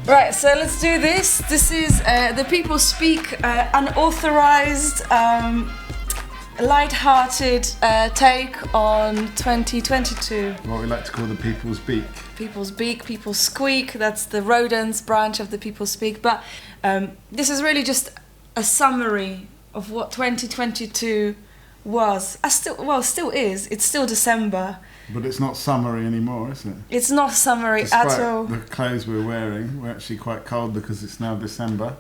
Right, so let's do this. This is the People Speak unauthorized, light-hearted take on 2022. What we like to call the People's Beak. People's Beak, People Squeak, that's the rodents branch of the People Speak. But this is really just a summary of what 2022 was. Still is. It's still December. But it's not summery anymore, is it? It's not summery at all. The clothes we're wearing, we're actually quite cold because it's now December.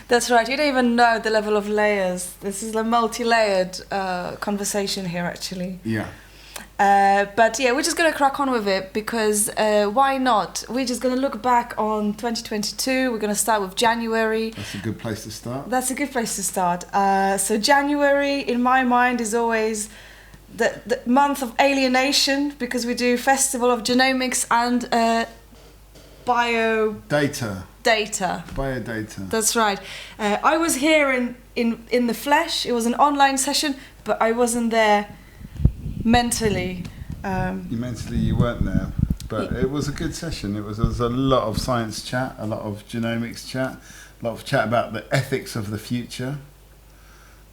That's right. You don't even know the level of layers. This is a multi-layered conversation here, actually. Yeah. But yeah, we're just going to crack on with it because why not? We're just going to look back on 2022. We're going to start with January. That's a good place to start. That's a good place to start. So January, in my mind, is always the month of alienation because we do Festival of Genomics and Data. Biodata. That's right. I was here in the flesh. It was an online session, but I wasn't there mentally. You weren't there, but it was a good session. There was a lot of science chat, a lot of genomics chat, a lot of chat about the ethics of the future.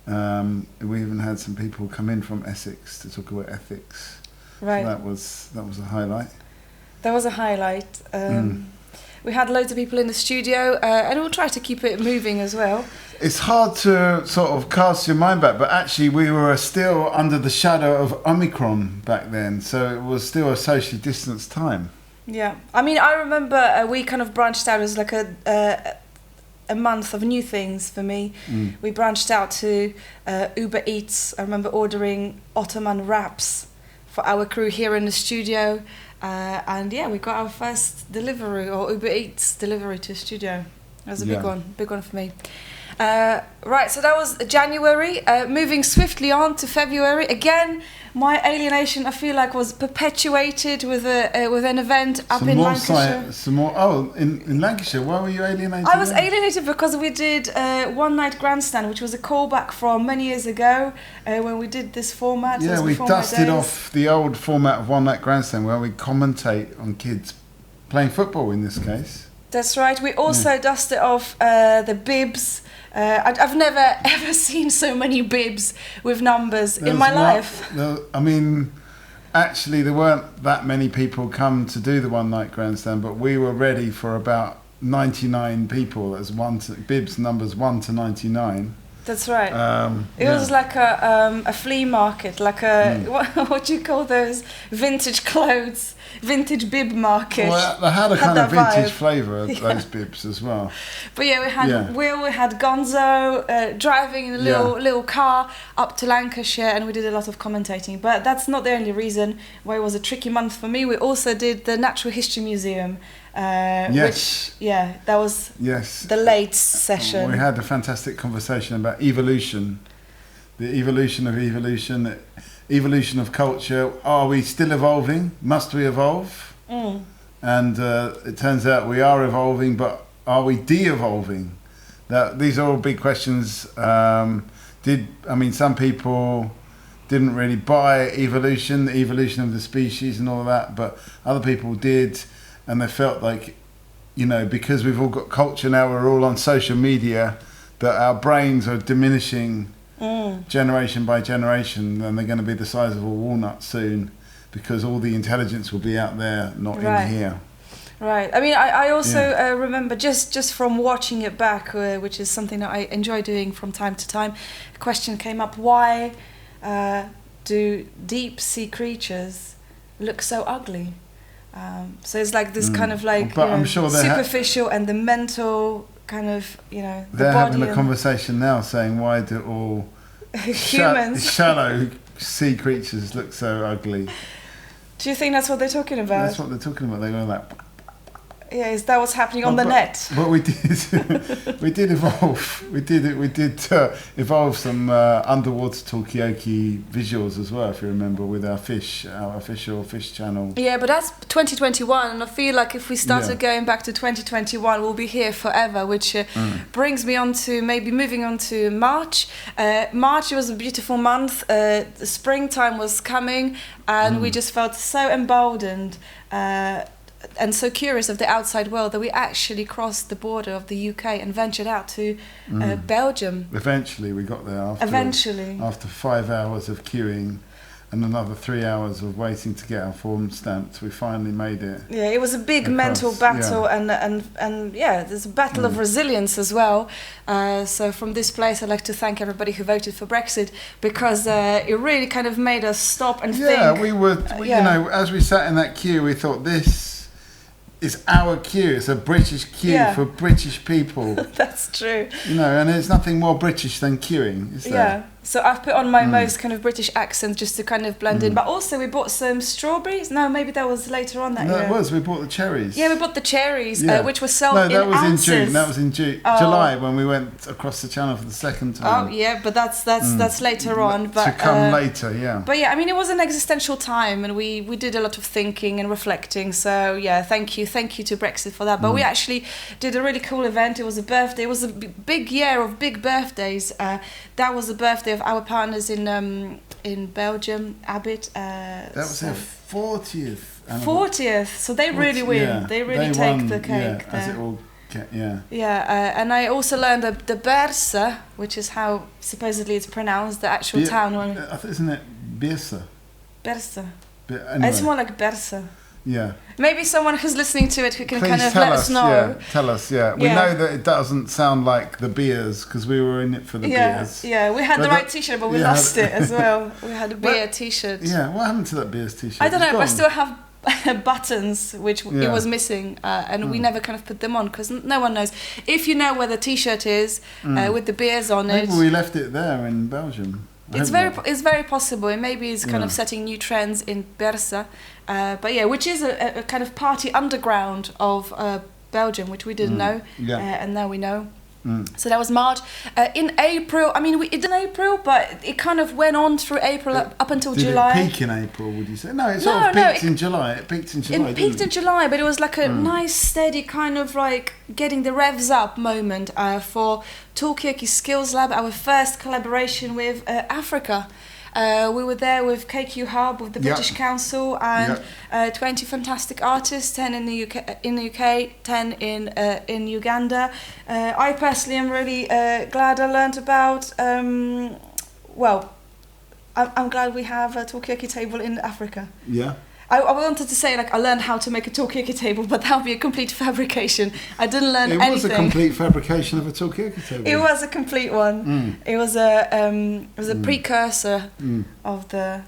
We even had some people come in from Essex to talk about ethics. Right. So that was a highlight. That was a highlight. We had loads of people in the studio, and we'll try to keep it moving as well. It's hard to sort of cast your mind back, but actually we were still under the shadow of Omicron back then, so it was still a socially distanced time. Yeah, I mean, I remember we kind of branched out as like a month of new things for me. We branched out to Uber Eats. I remember ordering Ottoman wraps for our crew here in the studio. And yeah, we got our first delivery, or Uber Eats delivery to the studio. That was a big one for me. Right, so that was January. Moving swiftly on to February. Again, my alienation, I feel like, was perpetuated with an event up in Lancashire. In Lancashire, why were you alienated? I was alienated because we did One Night Grandstand, which was a callback from many years ago when we did this format. Yeah, we dusted off the old format of One Night Grandstand where we commentate on kids playing football in this case. That's right. We also dusted off the bibs. I've never ever seen so many bibs with numbers in my life. Actually, there weren't that many people come to do the One Night Grandstand, but we were ready for about 99 people as bibs numbers 1 to 99. That's right. It was like a flea market, like what do you call those vintage clothes, vintage bib market. Well, they had a kind of vintage flavour of those bibs as well. But yeah, we had Will, we had Gonzo driving in a little car up to Lancashire, and we did a lot of commentating. But that's not the only reason why it was a tricky month for me. We also did the Natural History Museum. That was the late session. We had a fantastic conversation about evolution, the evolution of evolution, the evolution of culture. Are we still evolving? Must we evolve? And it turns out we are evolving, but are we de-evolving? These are all big questions. Some people didn't really buy evolution, the evolution of the species and all that, but other people did. And they felt like, because we've all got culture now, we're all on social media, that our brains are diminishing generation by generation, and they're going to be the size of a walnut soon because all the intelligence will be out there, not in here. Right. I mean, I also remember just from watching it back, which is something that I enjoy doing from time to time, a question came up, why do deep sea creatures look so ugly? So it's like this kind of like I'm sure superficial and the mental kind of, They're the having a conversation now saying, why do all humans shallow sea creatures look so ugly? Do you think that's what they're talking about? That's what they're talking about. They go like... Yeah, is that what's happening on the net? But we did, we did evolve. We did evolve some underwater Talkaokes visuals as well, if you remember, with our official fish channel. Yeah, but that's 2021, and I feel like if we started going back to 2021, we'll be here forever, which brings me on to maybe moving on to March. March was a beautiful month. The springtime was coming, and we just felt so emboldened. and so curious of the outside world that we actually crossed the border of the UK and ventured out to Belgium. Eventually, we got there after 5 hours of queuing and another 3 hours of waiting to get our form stamped. We finally made it. Yeah, it was a big mental battle, and there's a battle of resilience as well. So from this place, I'd like to thank everybody who voted for Brexit, because it really kind of made us stop and think. Yeah, you know, as we sat in that queue, we thought, this is our queue. It's a British queue for British people. That's true. You know, and there's nothing more British than queuing, is there? Yeah. So I've put on my most kind of British accent just to kind of blend in. But also we bought some strawberries. No, maybe that was later on that year. No, it was. We bought the cherries. Yeah, we bought the cherries, which were sold in ounces. No, that was in June. That was in July when we went across the channel for the second time. Oh, yeah, but that's later on. But, to come later, yeah. But yeah, I mean, it was an existential time, and we did a lot of thinking and reflecting. So yeah, thank you to Brexit for that. But we actually did a really cool event. It was a birthday. It was a big year of big birthdays. That was the birthday of our partners in Belgium, Abit. That was their 40th. 40th. So they really win. Yeah, they really take the cake. Yeah, as it all. Yeah. Yeah, and I also learned the Berse, which is how supposedly it's pronounced, the actual town one. Isn't it Berse? Berse. Anyway. It's more like Berse. Yeah. Maybe someone who's listening to it who can Please kind of let us know. Yeah, tell us, yeah. We know that it doesn't sound like the beers because we were in it for the beers. Yeah, we had the right t-shirt, but we lost it as well. We had a beer t-shirt. Yeah, what happened to that beers t-shirt? I don't know, but I still have buttons, which it was missing, and we never kind of put them on because no one knows. If you know where the t-shirt is with the beers on it. Maybe we left it there in Belgium. It's very possible, and maybe it's kind of setting new trends in Berse, but yeah, which is a kind of party underground of Belgium, which we didn't know, and now we know. So that was March. In April, I mean, it did in April, but it kind of went on through April up until July. Did it peak in April, would you say? No, it sort of peaked in July. It peaked in July, It peaked in July, but it was like a nice, steady kind of like getting the revs up moment for Talkaokes Skills Lab, our first collaboration with Africa. We were there with KQ Hub, with the British Council, and 20 fantastic artists, 10 in the UK, 10 in Uganda. I personally am really glad I learned about. I'm glad we have a Talkaokes table in Africa. Yeah. I wanted to say, like, I learned how to make a Talkaokes table, but that would be a complete fabrication. I didn't learn anything. It was a complete fabrication of a Talkaokes table. It was a complete one. It was a precursor of the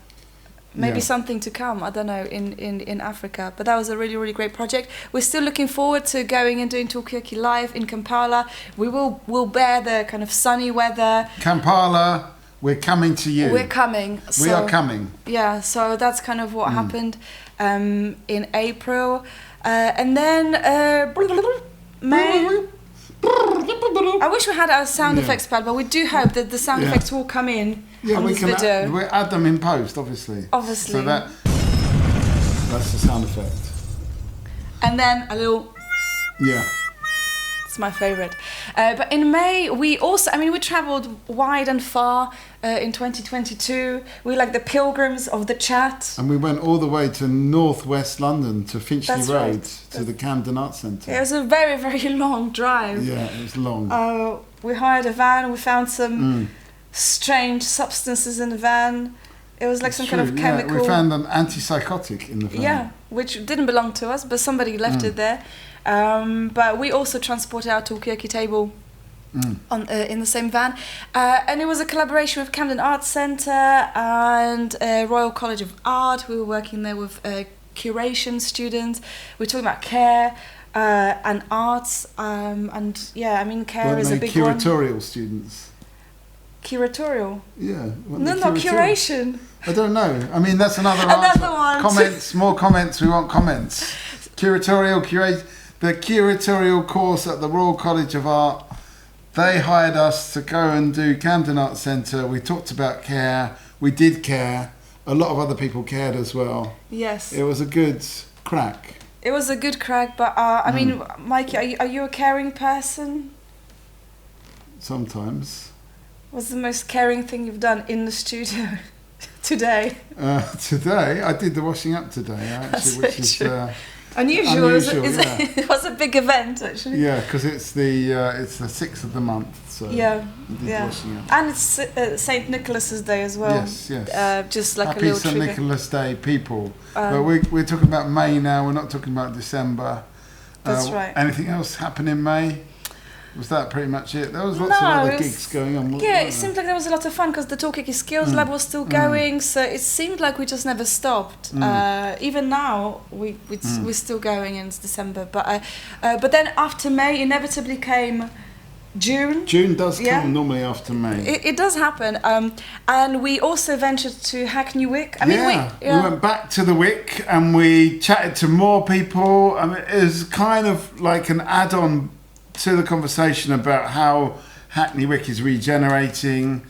something to come. I don't know in Africa, but that was a really, really great project. We're still looking forward to going and doing Talkaokes live in Kampala. We'll bear the kind of sunny weather. Kampala. We're coming to you. We're coming. We are coming. Yeah, so that's kind of what happened in April. And then May. I wish we had our sound effects pad, but we do hope that the sound effects will come in on this video. We'll add them in post, obviously. So that's the sound effect. And then a little... Yeah. It's my favourite. But in May, we travelled wide and far in 2022. We like the pilgrims of the chat. And we went all the way to northwest London, to Finchley Road, to the Camden Arts Centre. It was a very, very long drive. Yeah, it was long. We hired a van. We found some strange substances in the van. It was like kind of chemical... We found an antipsychotic in the van. Yeah, which didn't belong to us, but somebody left it there. But we also transported our Talkaokes table in the same van, and it was a collaboration with Camden Arts Centre and Royal College of Art. We were working there with curation students. We were talking about care and arts, care is a big one. Curatorial students. Curatorial? Yeah. No, curation. I don't know. I mean, that's another answer. One. Comments, more comments. We want comments. The curatorial course at the Royal College of Art, they hired us to go and do Camden Arts Centre. We talked about care. We did care. A lot of other people cared as well. Yes. It was a good crack. It was a good crack, but I mean, Mikey, are you a caring person? Sometimes. What's the most caring thing you've done in the studio today? Today? I did the washing up today, actually, which is... Unusual. Yeah. It was a big event, actually. Yeah, because it's the 6th of the month. So Yeah. washing up. And it's St. Nicholas's Day as well. Yes. Just like Happy a little St. trigger. Nicholas Day, people. But we're talking about May now. We're not talking about December. That's right. Anything else happen in May? Was that pretty much it? There was lots of other gigs going on. It seemed like there was a lot of fun because the Talkaokes Skills Lab was still going, so it seemed like we just never stopped. Even now, we're still going, and it's December. But then after May, inevitably came June. June does come normally after May. It does happen. And we also ventured to Hackney Wick. We went back to the Wick and we chatted to more people. I mean, it was kind of like an add-on to the conversation about how Hackney Wick is regenerating.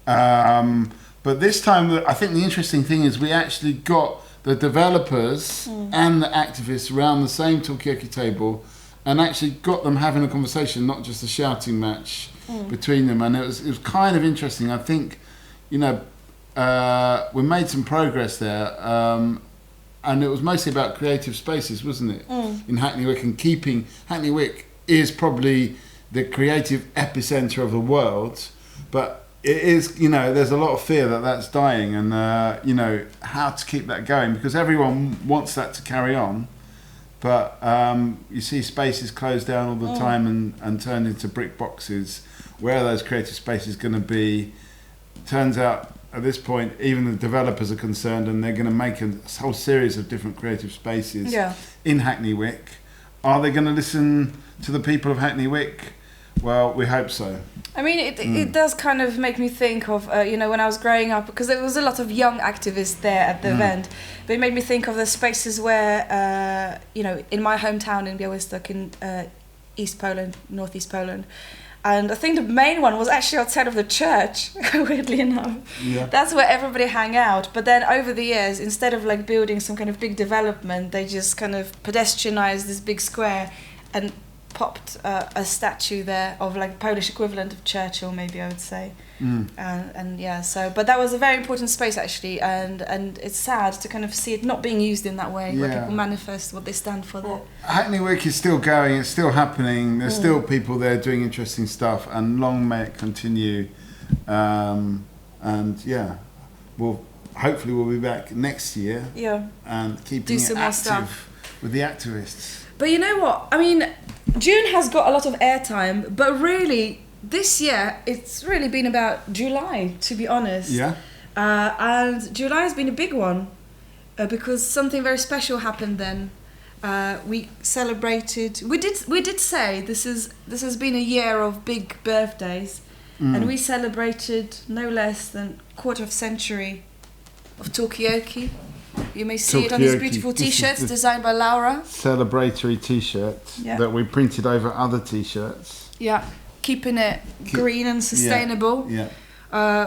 But this time, I think the interesting thing is we actually got the developers and the activists around the same Talkaokes table and actually got them having a conversation, not just a shouting match between them. And it was kind of interesting. I think, we made some progress there. And it was mostly about creative spaces, wasn't it? In Hackney Wick, and keeping Hackney Wick is probably the creative epicenter of the world, but it is, there's a lot of fear that that's dying, and how to keep that going, because everyone wants that to carry on, but you see spaces close down all the time and turn into brick boxes. Where are those creative spaces going to be? Turns out at this point even the developers are concerned, and they're going to make a whole series of different creative spaces in Hackney Wick. Are they going to listen to the people of Hackney Wick? Well, we hope so. I mean, it does kind of make me think of, when I was growing up, because there was a lot of young activists there at the event, but it made me think of the spaces where, in my hometown in Białystok in East Poland, Northeast Poland, and I think the main one was actually outside of the church, weirdly enough. Yeah. That's where everybody hang out. But then over the years, instead of like building some kind of big development, they just kind of pedestrianized this big square and popped a statue there of like Polish equivalent of Churchill, maybe I would say. But that was a very important space actually, and it's sad to kind of see it not being used in that way, where people manifest what they stand for there. Hackney Wick is still going, it's still happening, there's still people there doing interesting stuff, and long may it continue. Hopefully we'll be back next year and keeping it active with the activists. But you know what, I mean, June has got a lot of airtime, but really this year, it's really been about July, to be honest. Yeah. And July has been a big one because something very special happened then. We celebrated. We did say this has been a year of big birthdays, and we celebrated no less than quarter of century of Talkaokes. You may see it on these beautiful T-shirts designed by Laura. Celebratory T-shirts that we printed over other T-shirts. Yeah. Keeping it green and sustainable. Yeah.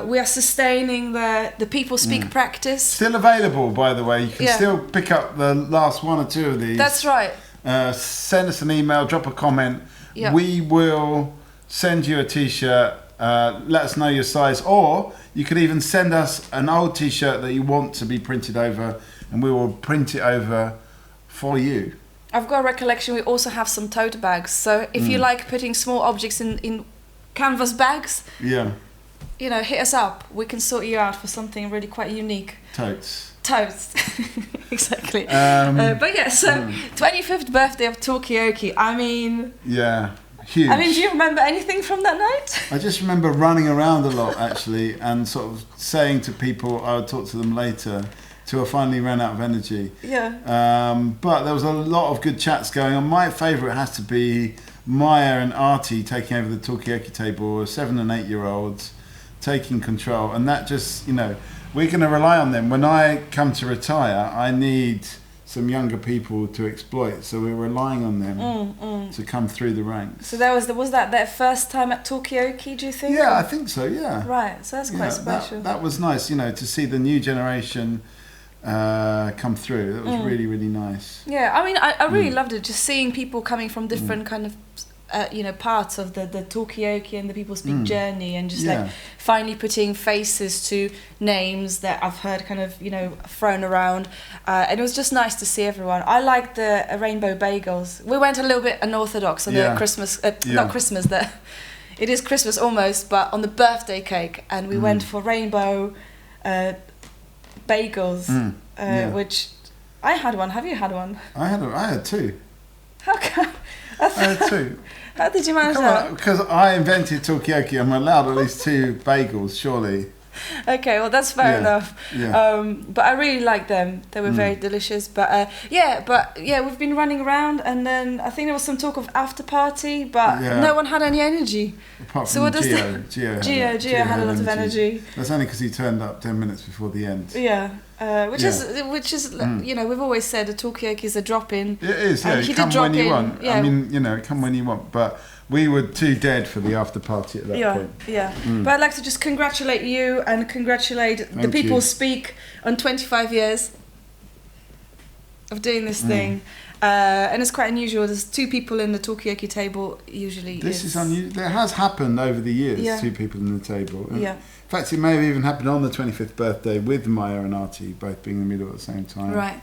We are sustaining the People Speak practice. Still available, by the way. You can still pick up the last one or two of these. That's right. Send us an email, drop a comment. Yeah. We will send you a T-shirt. Let us know your size, or you could even send us an old T-shirt that you want to be printed over, and we will print it over for you. I've got a recollection we also have some tote bags, so if you like putting small objects in canvas bags, hit us up. We can sort you out for something really quite unique. Totes. Exactly. 25th birthday of Talkaokes. I mean... Yeah, huge. I mean, do you remember anything from that night? I just remember running around a lot, actually, and sort of saying to people I would talk to them later, till I finally ran out of energy. Yeah. But there was a lot of good chats going on. My favourite has to be Maya and Artie taking over the Talkaokes table, 7 and 8 year olds taking control, and that just, we're going to rely on them. When I come to retire, I need some younger people to exploit, so we're relying on them to come through the ranks. So was that their first time at Talkaokes, do you think? Yeah, I think so, yeah. Right, so that's quite special. That was nice, to see the new generation come through. That was really, really nice. Yeah, I mean, I really loved it, just seeing people coming from different kind of parts of the Talkaokes and the People Speak journey, and just like finally putting faces to names that I've heard kind of thrown around, and it was just nice to see everyone. I like the rainbow bagels. We went a little bit unorthodox on the Christmas, not Christmas, it is Christmas almost, but on the birthday cake, and we went for rainbow bagels, which I had one. Have you had one? I had two. How come? I had two. How did you manage that? Because I invented Talkaokes. I'm allowed at least 2 bagels, surely. Okay, well that's fair enough. Yeah. But I really liked them. They were very delicious. But we've been running around, and then I think there was some talk of after party, but no one had any energy. Apart from Gio had a lot of energy. That's only because he turned up 10 minutes before the end. Yeah. Which is we've always said a Talkaokes is a drop in. It is, yeah. You come when you want. Yeah. I mean, come when you want. But we were too dead for the after party at that point. Yeah. But I'd like to just congratulate you and congratulate the People Speak on 25 years of doing this thing. And it's quite unusual. There's 2 people in the Talkaokes table usually. This is unusual. It has happened over the years, 2 people in the table. And in fact, it may have even happened on the 25th birthday with Maya and Artie both being in the middle at the same time. Right.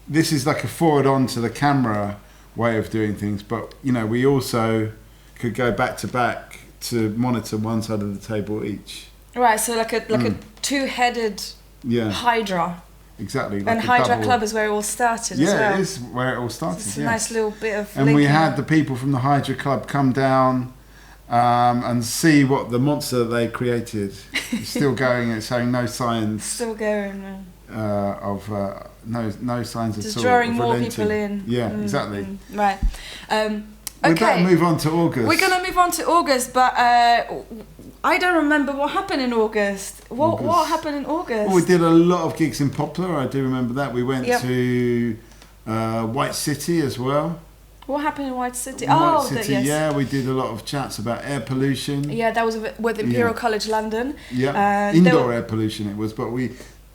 This is like a forward onto the camera way of doing things, but we also could go back to back to monitor one side of the table each. Right, so like a 2-headed Hydra. Exactly. Like and Hydra Club is where it all started as well. Yeah, it is where it all started. It's a nice little bit of and we had the people from the Hydra Club come down and see what the monster they created is still going. It's showing no signs. Still going. Of no signs just at all. Just drawing more people in. Yeah, exactly. Right. Okay. We better move on to August. We're going to move on to August, but I don't remember what happened in August. What happened in August? Well, we did a lot of gigs in Poplar. I do remember that. We went to White City as well. What happened in White City? White City, yes. We did a lot of chats about air pollution. Yeah, that was with Imperial College London. Yeah, indoor air pollution it was, but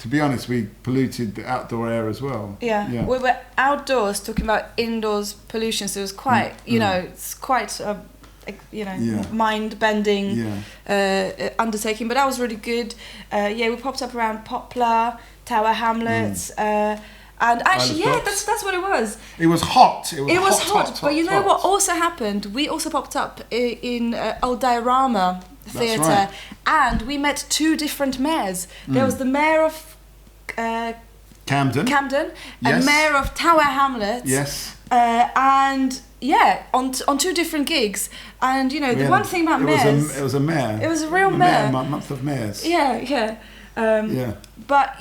to be honest, we polluted the outdoor air as well. Yeah. We were outdoors talking about indoors pollution, so it was quite, it's quite, mind-bending undertaking, but that was really good. We popped up around Poplar, Tower Hamlets, and actually, that's what it was. It was hot. It was hot. But you know what also happened? We also popped up in Old Diorama Theatre, right. And we met 2 different mayors. There was the mayor of Camden, and mayor of Tower Hamlets. Yes. On 2 different gigs. And the one thing about mayors, it was a mayor. It was a real mayor. Month of mayors. Yeah. But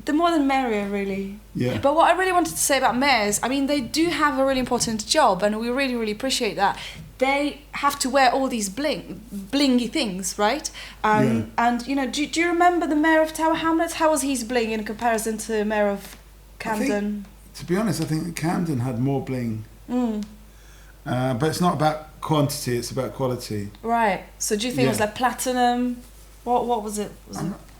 the more the merrier, really. Yeah. But what I really wanted to say about mayors, I mean, they do have a really important job, and we really, really appreciate that. They have to wear all these blingy things, right? And do you remember the mayor of Tower Hamlets? How was his bling in comparison to the mayor of Camden? To be honest, I think that Camden had more bling. But it's not about quantity; it's about quality. Right. So do you think it was like platinum? What was it?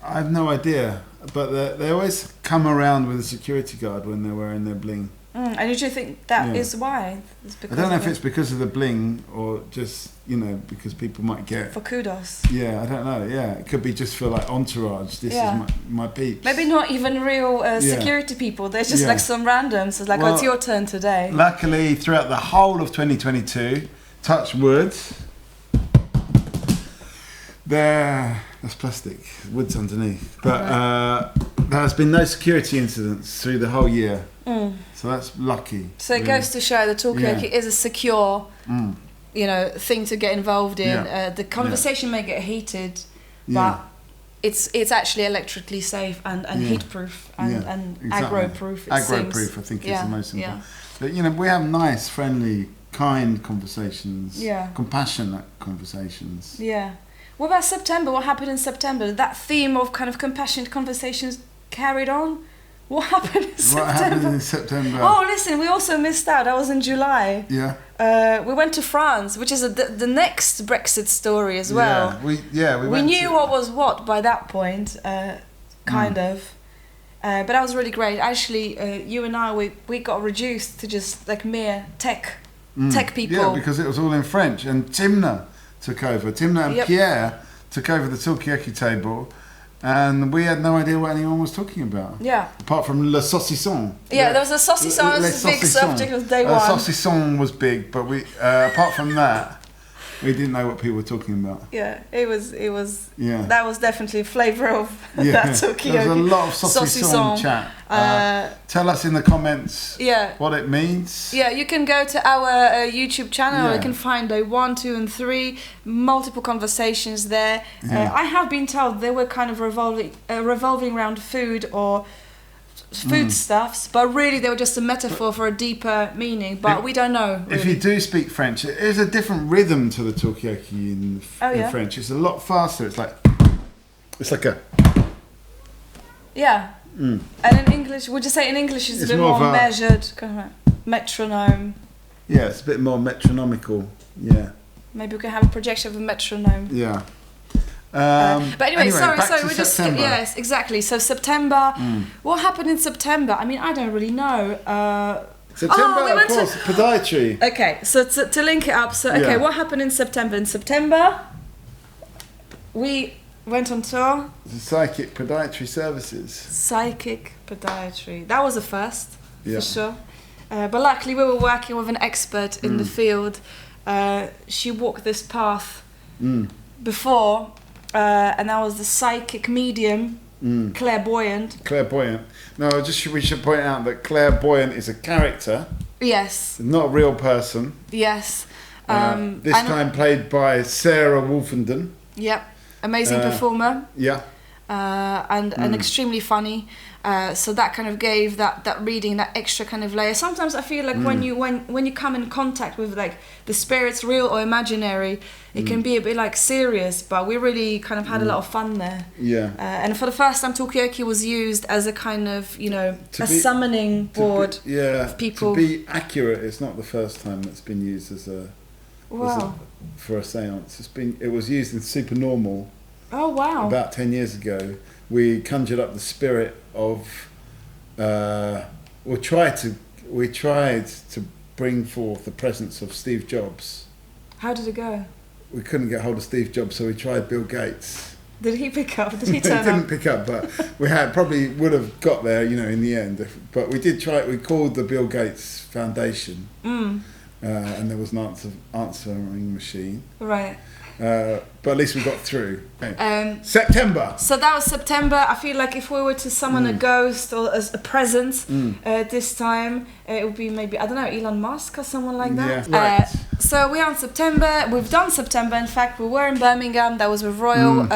I have no idea, but they always come around with a security guard when they're wearing their bling. And do you think that is why? I don't know if it's because of the bling or just, because people might get... For kudos. Yeah, I don't know. Yeah, it could be just for like entourage. This is my peeps. Maybe not even real security people. They're just like some randoms. It's like, it's your turn today. Luckily, throughout the whole of 2022, touch wood, that's plastic. Wood's underneath. But there has been no security incidents through the whole year. So that's lucky. So it goes to show that Talkaokes is a secure, thing to get involved in. The conversation may get heated, but it's actually electrically safe and heat-proof and aggro-proof. Aggro-proof, I think, is the most important. But we have nice, friendly, kind conversations. Compassionate conversations. Yeah. What about September? What happened in September? That theme of kind of compassionate conversations carried on? What happened in September? What happened in September? Oh, listen, we also missed out. That was in July. Yeah. We went to France, which is the next Brexit story as well. We knew what was what by that point, kind of. But that was really great. Actually, you and I, we got reduced to just like mere tech tech people. Yeah, because it was all in French. And Timna took over. Timna and Pierre took over the Talkaokes table. And we had no idea what anyone was talking about. Yeah. Apart from le saucisson. Yeah, there was a saucisson. It was a big subject of day one. Saucisson was big, but we apart from that, we didn't know what people were talking about. Yeah, it was. Yeah. That was definitely a flavour of that Talkaokes. There was a lot of saucisson chat. Tell us in the comments what it means. Yeah, you can go to our YouTube channel. You can find day 1, 2, and 3. Multiple conversations there. I have been told they were kind of revolving around food or foodstuffs, but really they were just a metaphor for a deeper meaning. But we don't know. Really. If you do speak French, there's a different rhythm to the Talkaokes in French. It's a lot faster. It's like a. Yeah. And in English, would you say in English it's a bit more measured, kind of metronome? Yeah, it's a bit more metronomical. Yeah. Maybe we can have a projection of a metronome. Yeah. But anyway, sorry, we're just September. Exactly. So September, what happened in September? I mean, I don't really know. September, of course, podiatry. Okay, so to link it up, what happened in September? In September, we went on tour. The psychic podiatry services. Psychic podiatry. That was a first, for sure. But luckily, we were working with an expert in the field. She walked this path before. And that was the psychic medium, clairvoyant. Clairvoyant. No, we should point out that clairvoyant is a character. Yes. Not a real person. Yes. This time played by Sarah Wolfenden. Yep. Amazing performer. Yeah. And extremely funny. So that kind of gave that reading that extra kind of layer. Sometimes I feel like when you come in contact with like the spirits, real or imaginary, it can be a bit like serious, but we really kind of had a lot of fun there. Yeah. And for the first time, Talkaokes was used as a kind of summoning board. Of people. To be accurate, it's not the first time it's been used as a for a séance. It was used in Supernormal. Oh wow! About 10 years ago, we conjured up the spirit of. We tried to bring forth the presence of Steve Jobs. How did it go? We couldn't get hold of Steve Jobs, so we tried Bill Gates. Did he pick up? Did he turn up? He didn't pick up, but we probably would have got there, in the end. But we did try it. We called the Bill Gates Foundation, and there was an answering machine. Right. But at least we got through. September. So that was September. I feel like if we were to summon a ghost or as a presence this time, it would be maybe, I don't know, Elon Musk or someone like that. Yeah, right. So we're on September. We've done September. In fact, we were in Birmingham. That was with Royal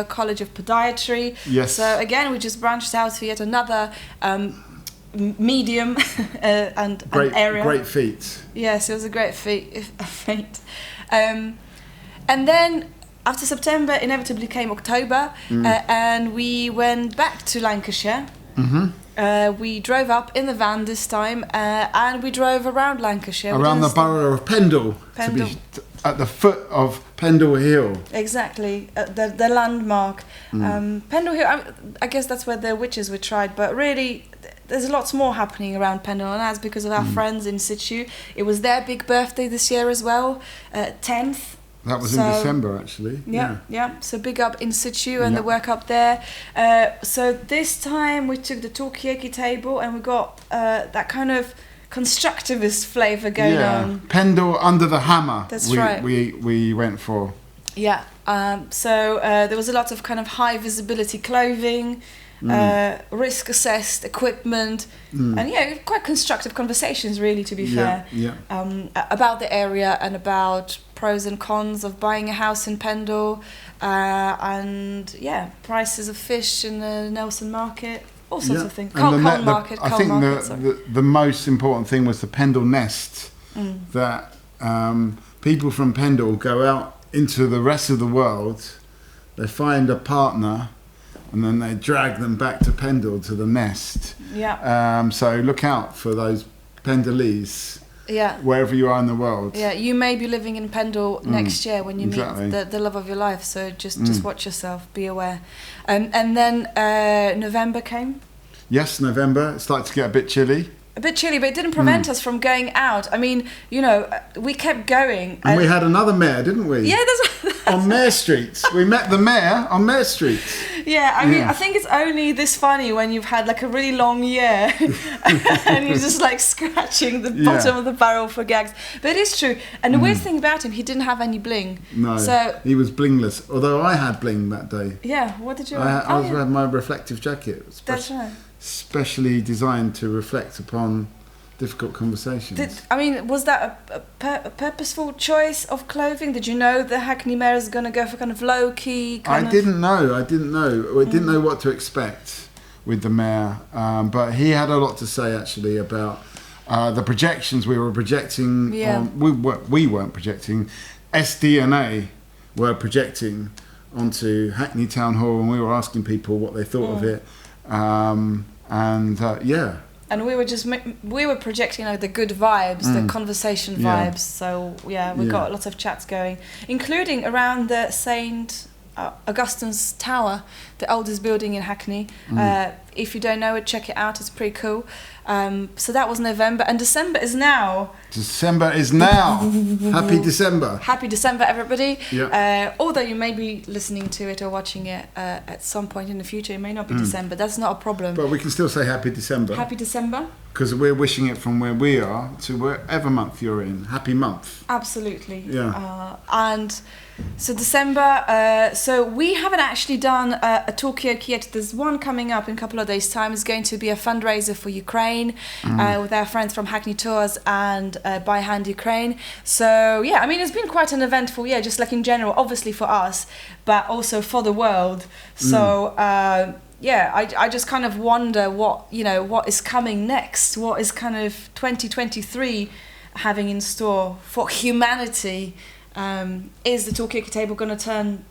College of Podiatry. Yes. So again, we just branched out to yet another medium and an area. Great feat. Yes, it was a great feat. And then after September, inevitably came October, and we went back to Lancashire. We drove up in the van this time, and we drove around Lancashire. Around the borough of Pendle. To be at the foot of Pendle Hill. Exactly, the landmark. Pendle Hill, I guess that's where the witches were tried, but really there's lots more happening around Pendle, and that's because of our friends in situ. It was their big birthday this year as well, 10th. That was in December, actually. Yeah. So big up in situ and the work up there. So this time we took the Talkaokes table and we got that kind of constructivist flavour going on. Pendle under the hammer. That's right. We went for. Yeah. So there was a lot of kind of high visibility clothing, risk assessed equipment, and quite constructive conversations, really, to be fair. About the area and about pros and cons of buying a house in Pendle, and prices of fish in the Nelson market, all sorts of things. Coal market. I think the most important thing was the Pendle nest, that people from Pendle go out into the rest of the world, they find a partner, and then they drag them back to Pendle to the nest. So look out for those Pendlese. Wherever you are in the world. You may be living in Pendle next year when you meet the love of your life. So just watch yourself, be aware. And then November came. Yes, November. It started to get a bit chilly. a bit chilly, but it didn't prevent us from going out. I mean, you know, we kept going. And we had another mayor, didn't we? Yeah, that's on Mayor Street. We met the mayor on Mayor Street. Yeah, I mean, I think it's only this funny when you've had like a really long year and you're just like scratching the bottom of the barrel for gags. But it is true. And the weird thing about him, he didn't have any bling. No, so he was blingless. Although I had bling that day. Yeah, what did you I was wearing my reflective jacket. That's right. Specially designed to reflect upon difficult conversations. Was that a purposeful choice of clothing? Did you know the Hackney Mayor is going to go for kind of low-key I didn't know. I didn't know what to expect with the mayor. But he had a lot to say, actually, about the projections we were projecting. Yeah. We weren't projecting. SDNA were projecting onto Hackney Town Hall, and we were asking people what they thought of it. And we were projecting like the good vibes, the conversation vibes. So we got lots of chats going, including around the St. Augustine's Tower, the oldest building in Hackney. If you don't know it, check it out. It's pretty cool. So that was November, and December is now. Happy December. Happy December, everybody. Yeah. Although you may be listening to it or watching it at some point in the future, it may not be December. That's not a problem. But we can still say Happy December. Happy December. Because we're wishing it from where we are to wherever month you're in. Happy month. Absolutely. Yeah. And so December, so we haven't actually done a Talkaokes yet. There's one coming up in a couple of days' time. It's going to be a fundraiser for Ukraine with our friends from Hackney Tours and By Hand Ukraine. So yeah, I mean, it's been quite an eventful year, just like in general, obviously for us, but also for the world. So I just kind of wonder what is coming next. What is kind of 2023 having in store for humanity? Is the Talkaokes table going to turn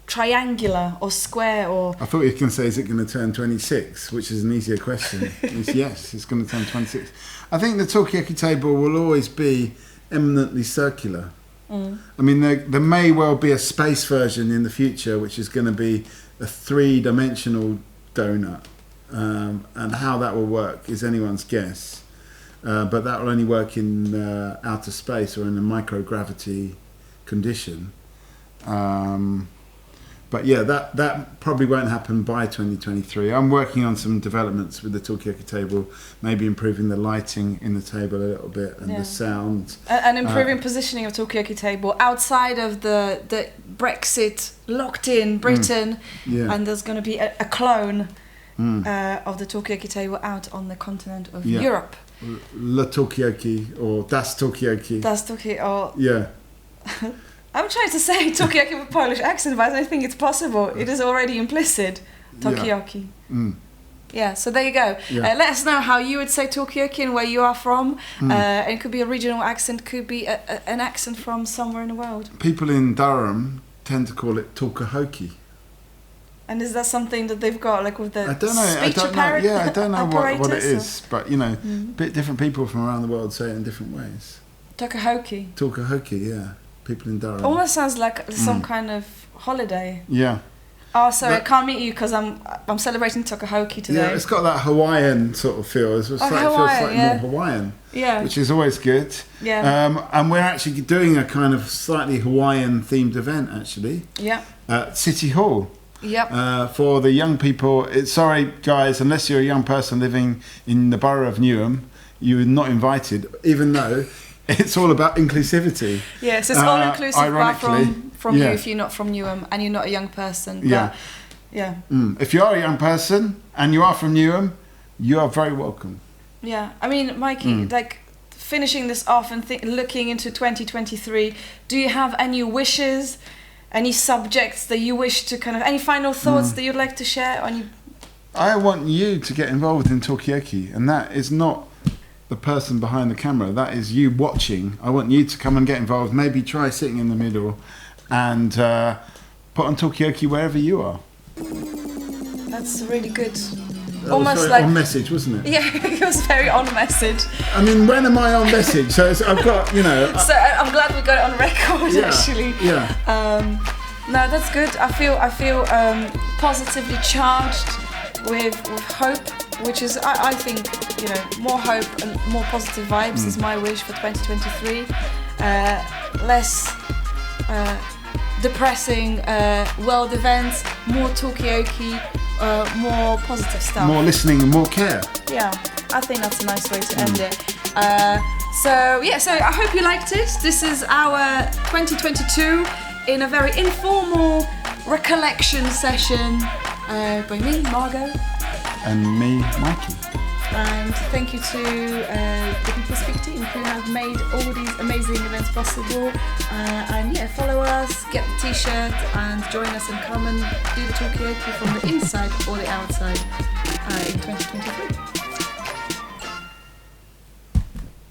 triangular or square or? I thought you were going to say, is it going to turn 26, which is an easier question. Yes, it's going to turn 26. I think the Talkaokes table will always be eminently circular. I mean, there may well be a space version in the future, which is going to be a 3-dimensional donut, and how that will work is anyone's guess. But that will only work in outer space or in a microgravity condition. But yeah, that probably won't happen by 2023. I'm working on some developments with the Talkaokes table, maybe improving the lighting in the table a little bit and the sound. And improving positioning of Talkaokes table outside of the Brexit locked-in Britain. And there's going to be a clone of the Talkaokes table out on the continent of Europe. Le Talkaokes or Das Talkaokes. Das Talkaokes or... Yeah. I'm trying to say Talkaokes with Polish accent, but I don't think it's possible. It is already implicit. Talkaokes. Yeah, so there you go. Let us know how you would say Talkaokes and where you are from. It could be a regional accent, could be an accent from somewhere in the world. People in Durham tend to call it Talkaokes. And is that something that they've got, like with the I don't know. Yeah, I don't know what it is, but a bit different people from around the world say it in different ways. Talkaokes, yeah. People in Durham. Almost sounds like some kind of holiday. Yeah. Oh, sorry, I can't meet you because I'm celebrating Talkaokes today. Yeah, it's got that Hawaiian sort of feel. It feels slightly more Hawaiian. Yeah. Which is always good. Yeah. And we're actually doing a kind of slightly Hawaiian themed event actually. Yeah. At City Hall. Yep. For the young people. Sorry, guys, unless you're a young person living in the borough of Newham, you're not invited, even though it's all about inclusivity. Yes, it's all inclusive, ironically, from you if you're not from Newham and you're not a young person. But, yeah. If you are a young person and you are from Newham, you are very welcome. Yeah. I mean, Mikey, like finishing this off and looking into 2023, do you have any wishes? Any subjects that you wish to any final thoughts that you'd like to share? I want you to get involved in Talkaokes, and that is not the person behind the camera, that is you watching. I want you to come and get involved, maybe try sitting in the middle and put on Talkaokes wherever you are. That's really good. That almost was like on message, wasn't it? Yeah, it was very on message. I mean, when am I on message? So I've got, So I'm glad we got it on record, actually. Yeah. No, that's good. I feel positively charged with hope, which is, I think, more hope and more positive vibes is my wish for 2023. Less depressing world events, more Talkaokes, more positive stuff. More listening and more care. Yeah, I think that's a nice way to end it. So I hope you liked it. This is our 2022 in a very informal recollection session by me, Margot. And me, Mikey. And thank you to the People Speak team who have made all these amazing events possible. Follow us, get the t-shirt and join us and come and do the Talkaokes from the inside or the outside in 2023.